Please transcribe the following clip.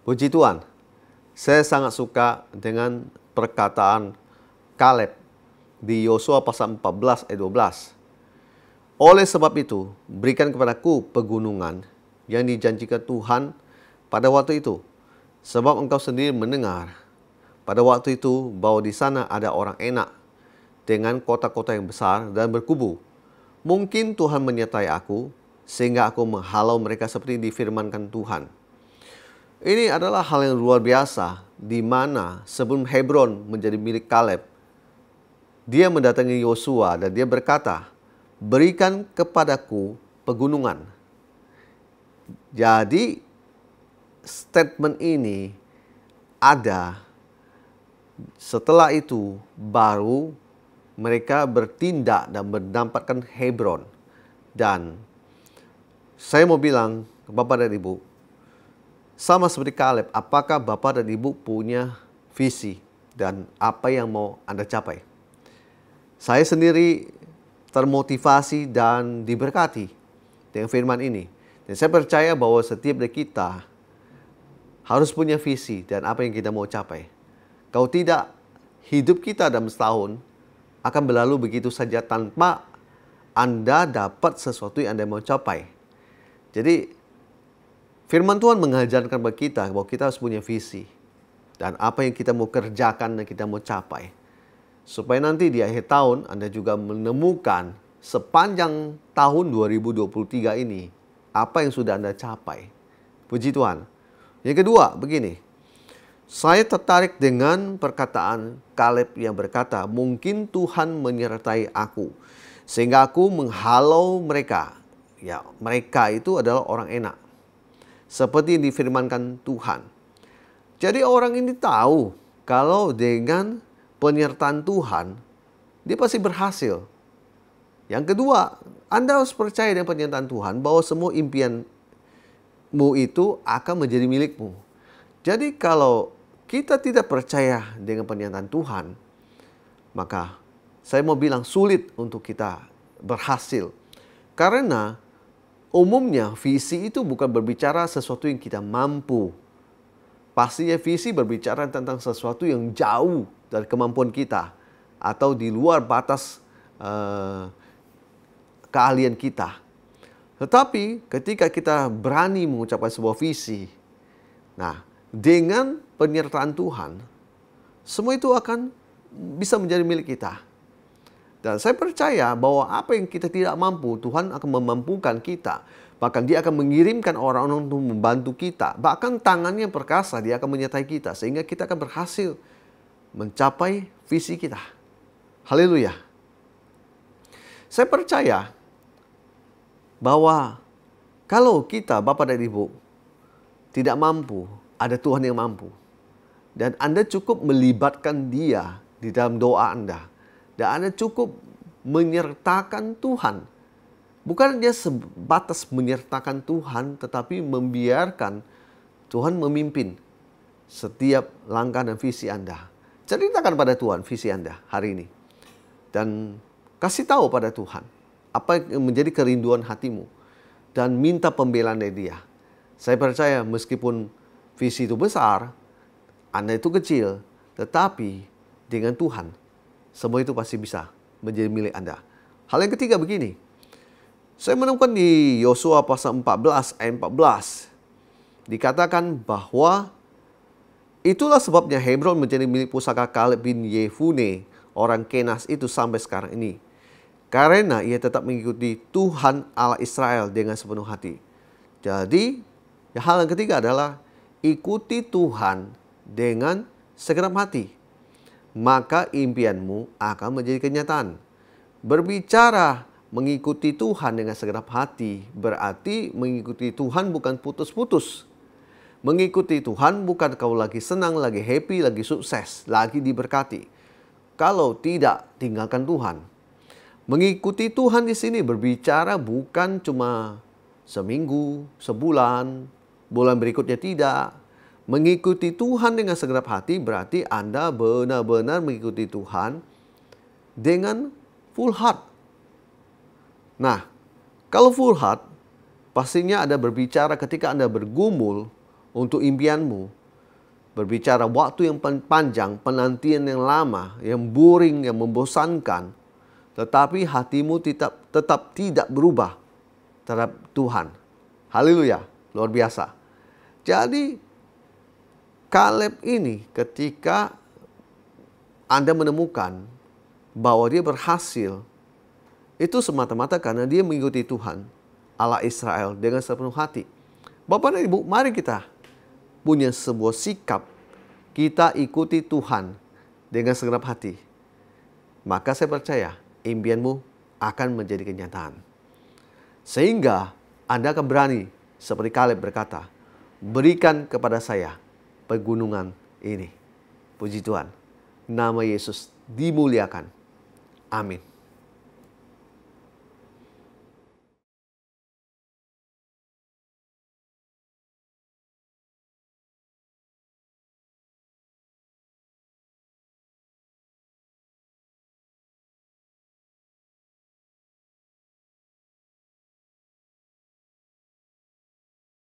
Puji Tuhan, saya sangat suka dengan perkataan Kaleb di Yosua pasal 14 ayat 12. Oleh sebab itu, berikan kepadaku pegunungan yang dijanjikan Tuhan pada waktu itu. Sebab engkau sendiri mendengar pada waktu itu bahwa di sana ada orang enak dengan kota-kota yang besar dan berkubu. Mungkin Tuhan menyertai aku sehingga aku menghalau mereka seperti difirmankan Tuhan. Ini adalah hal yang luar biasa, di mana sebelum Hebron menjadi milik Kaleb, dia mendatangi Yosua dan dia berkata, berikan kepadaku pegunungan. Jadi statement ini ada, setelah itu baru mereka bertindak dan mendapatkan Hebron. Dan saya mau bilang ke Bapak dan Ibu, sama seperti Kaleb, apakah Bapak dan Ibu punya visi dan apa yang mau Anda capai? Saya sendiri termotivasi dan diberkati dengan firman ini. Dan saya percaya bahwa setiap dari kita harus punya visi dan apa yang kita mau capai. Kalau tidak, hidup kita dalam setahun akan berlalu begitu saja tanpa Anda dapat sesuatu yang Anda mau capai. Jadi, firman Tuhan mengajarkan kepada kita bahwa kita harus punya visi dan apa yang kita mau kerjakan dan kita mau capai. Supaya nanti di akhir tahun Anda juga menemukan sepanjang tahun 2023 ini apa yang sudah Anda capai. Puji Tuhan. Yang kedua, begini. Saya tertarik dengan perkataan Kaleb yang berkata, mungkin Tuhan menyertai aku sehingga aku menghalau mereka. Ya, mereka itu adalah orang enak. Seperti difirmankan Tuhan. Jadi orang ini tahu kalau dengan penyertaan Tuhan, dia pasti berhasil. Yang kedua, Anda harus percaya dengan penyertaan Tuhan bahwa semua impianmu itu akan menjadi milikmu. Jadi kalau kita tidak percaya dengan penyertaan Tuhan, maka saya mau bilang sulit untuk kita berhasil. Karena umumnya visi itu bukan berbicara sesuatu yang kita mampu. Pastinya visi berbicara tentang sesuatu yang jauh dari kemampuan kita atau di luar batas keahlian kita. Tetapi ketika kita berani mengucapkan sebuah visi, nah dengan penyertaan Tuhan, semua itu akan bisa menjadi milik kita. Dan saya percaya bahwa apa yang kita tidak mampu, Tuhan akan memampukan kita. Bahkan Dia akan mengirimkan orang-orang untuk membantu kita. Bahkan tangannya perkasa, Dia akan menyertai kita. Sehingga kita akan berhasil mencapai visi kita. Haleluya. Saya percaya bahwa kalau kita, Bapak dan Ibu, tidak mampu, ada Tuhan yang mampu. Dan Anda cukup melibatkan Dia di dalam doa Anda. Dan Anda cukup menyertakan Tuhan. Bukan hanya sebatas menyertakan Tuhan, tetapi membiarkan Tuhan memimpin setiap langkah dan visi Anda. Ceritakan pada Tuhan visi Anda hari ini. Dan kasih tahu pada Tuhan apa yang menjadi kerinduan hatimu. Dan minta pembelaan dari Dia. Saya percaya meskipun visi itu besar, Anda itu kecil, tetapi dengan Tuhan, semua itu pasti bisa menjadi milik Anda. Hal yang ketiga begini. Saya menemukan di Yosua pasal 14 ayat 14. Dikatakan bahwa itulah sebabnya Hebron menjadi milik pusaka Kaleb bin Yefune, orang Kenas itu sampai sekarang ini. Karena ia tetap mengikuti Tuhan Allah Israel dengan sepenuh hati. Jadi, hal yang ketiga adalah ikuti Tuhan dengan segenap hati. Maka impianmu akan menjadi kenyataan. Berbicara mengikuti Tuhan dengan segenap hati berarti mengikuti Tuhan bukan putus-putus. Mengikuti Tuhan bukan kau lagi senang, lagi happy, lagi sukses, lagi diberkati. Kalau tidak, tinggalkan Tuhan. Mengikuti Tuhan di sini berbicara bukan cuma seminggu, sebulan, bulan berikutnya tidak. Mengikuti Tuhan dengan segenap hati berarti Anda benar-benar mengikuti Tuhan dengan full heart. Nah, kalau full heart, pastinya Anda berbicara ketika Anda bergumul untuk impianmu. berbicara waktu yang panjang, penantian yang lama, yang boring, yang membosankan, tetapi hatimu tetap tidak berubah terhadap Tuhan. Haleluya, luar biasa. Jadi Kaleb ini ketika Anda menemukan bahwa dia berhasil, itu semata-mata karena dia mengikuti Tuhan, Allah Israel dengan sepenuh hati. Bapak dan Ibu, mari kita punya sebuah sikap, kita ikuti Tuhan dengan segenap hati. Maka saya percaya impianmu akan menjadi kenyataan. Sehingga Anda akan berani seperti Kaleb berkata, berikan kepada saya pegunungan ini. Puji Tuhan, nama Yesus dimuliakan. Amin.